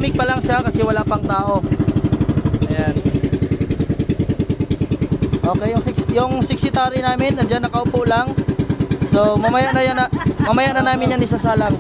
tahimik pa lang siya kasi wala pang tao. Ayan. Okay, yung 60 namin nandiyan nakaupo lang. So mamaya na namin yan isasalang.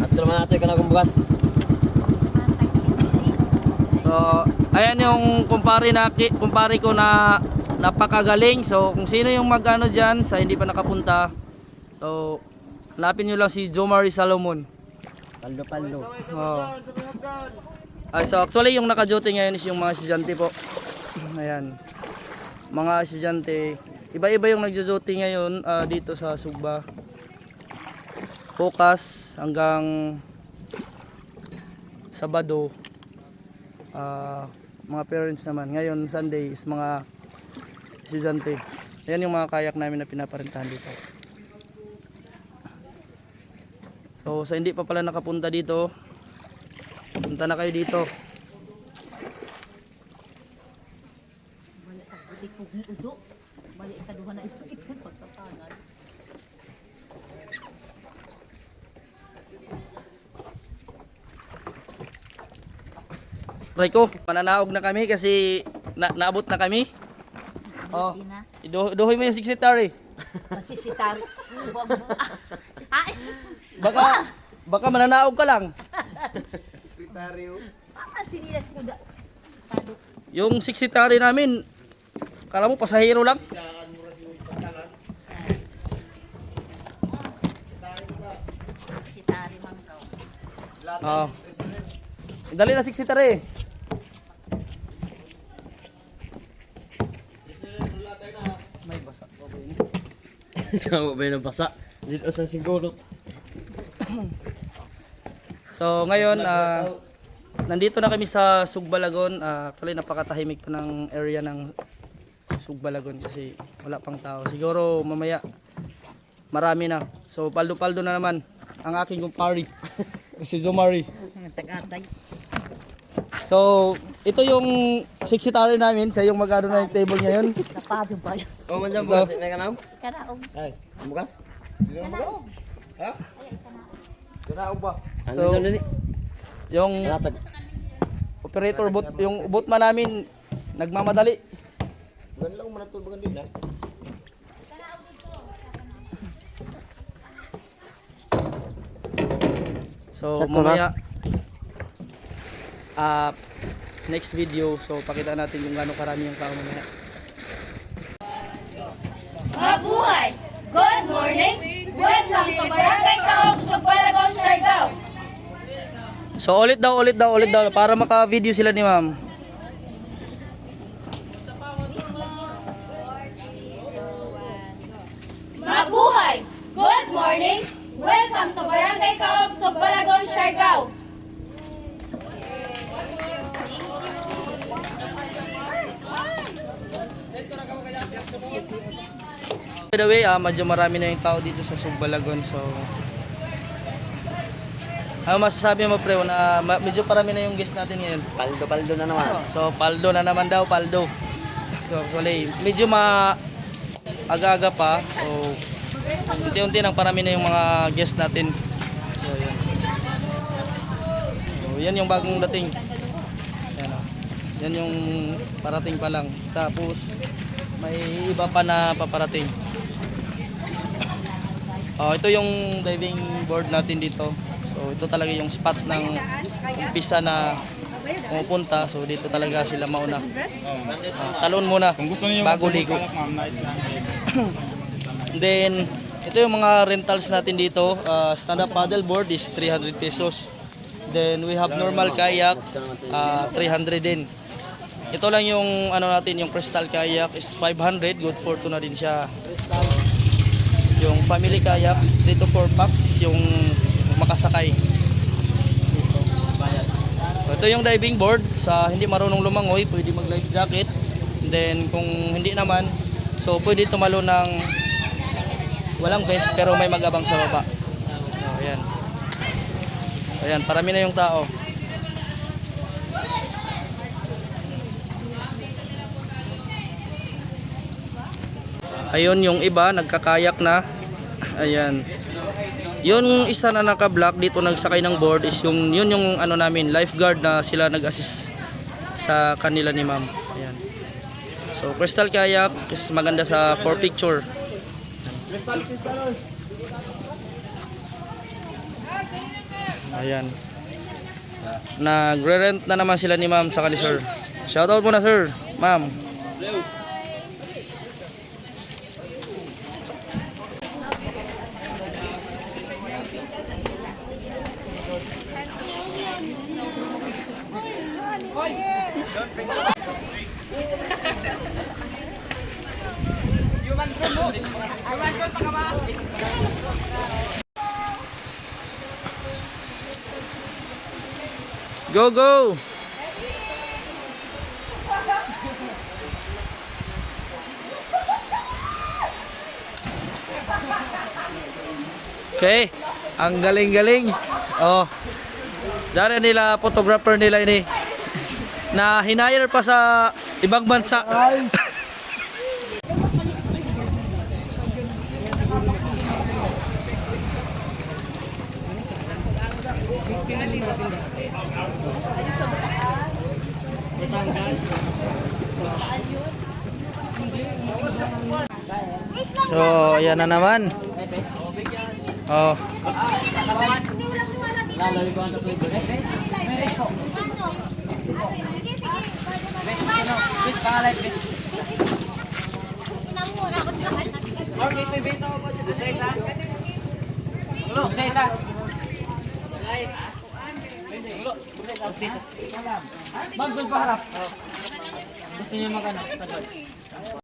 At naman natin ka na kung bukas. So ayan yung kumpare ko na napakagaling. So kung sino yung mag-ano diyan sa hindi pa nakapunta. So hanapin niyo lang si Jomari Salomon. Paldo. Oh. So actually yung naka-duty ngayon is yung mga estudyante po. Ayan. Mga estudyante, iba-iba yung nagjo-duty ngayon dito sa Sugba. Bukas hanggang Sabado. Mga parents naman. Ngayon Sunday is mga estudyante. Ayan yung mga kayak namin na pinaparentahan dito. So sa hindi pa pala nakapunta dito, punta na kayo dito. Rayko, mananaog na kami kasi naabot na kami. Oh, iduhoy mo yung 60 tari. Masisitari. Baka mananaog ka lang. Sinilas ko da. Yung 60 tari namin, kala mo pasahero lang. Sitari man daw. Oh. Dali na 60 tari. May basa pa ba yun? Sama ba yun ang basa? Dito sa siguro. So ngayon, nandito na kami sa Sugbalagon. Actually napakatahimik pa ng area ng Sugbalagon kasi wala pang tao. Siguro mamaya marami na. So paldo-paldo na naman ang aking kumpare. Si Jomari. Tagatay. So ito yung 60 tari namin. Siya yung mag-ano na yung table ngayon. Napado ba yun? O man dyan bukas, na ka na? Kanaog. Ay, bukas? Kanaog. Ha? Kanaog ba? Ano So, dyan din? yung Latag. operator bot, yung boatman namin nagmamadali. Ganun lang manatulungan din ha? So Sakto mamaya next video, so pakita natin kung gaano karami yung tao mamaya. Mabuhay! Good morning! Welcome to Barangay Kaog, Sugbalagon, Siargao! So ulit daw para maka-video sila ni ma'am. Mabuhay! Good morning! Welcome to Barangay Kaog, Sugbalagon, Siargao! By the way, medyo marami na yung tao dito sa Sugbalagon. So ano masasabi mo pre na medyo parami na yung guest natin ngayon? Paldo na naman. So paldo na naman daw, paldo. So actually, medyo aga-aga pa. So unti-unti nang parami na yung mga guest natin. So yan. So yan yung bagong dating. Yan o. Yan yung parating pa lang. Tapos may iba pa na paparating. Ito yung diving board natin dito. So ito talaga yung spot ng umpisa na pumupunta. So dito talaga sila mauna. Talon muna bago ligo. Then ito yung mga rentals natin dito. Stand up paddle board is 300 pesos. Then we have normal kayak 300 din. Ito lang yung ano natin, yung crystal kayak is 500, good for 2 na din siya. Yung family kayaks 3 to 4 packs yung makasakay. So, ito yung diving board sa hindi marunong lumangoy, pwede mag life jacket. And then kung hindi naman, so pwede tumalo ng walang vest pero may mag-abang sa baba. So ayan. Ayan, parami na yung tao. Ayun yung iba nagkakayak na. Ayan. Yung isa na naka-black dito nagsakay ng board is yun yung ano namin, lifeguard na sila nag-assist sa kanila ni ma'am. Ayan. So crystal kayak is maganda sa for picture. Ayan. Nagre-rent na naman sila ni ma'am sa ni sir. Shoutout muna sir, ma'am. Go, go! Okay, ang galing-galing. Oh. Dari nila photographer nila ini na hinire pa sa ibang bansa. So, ayan na naman. Oh. Gusto niyo magano?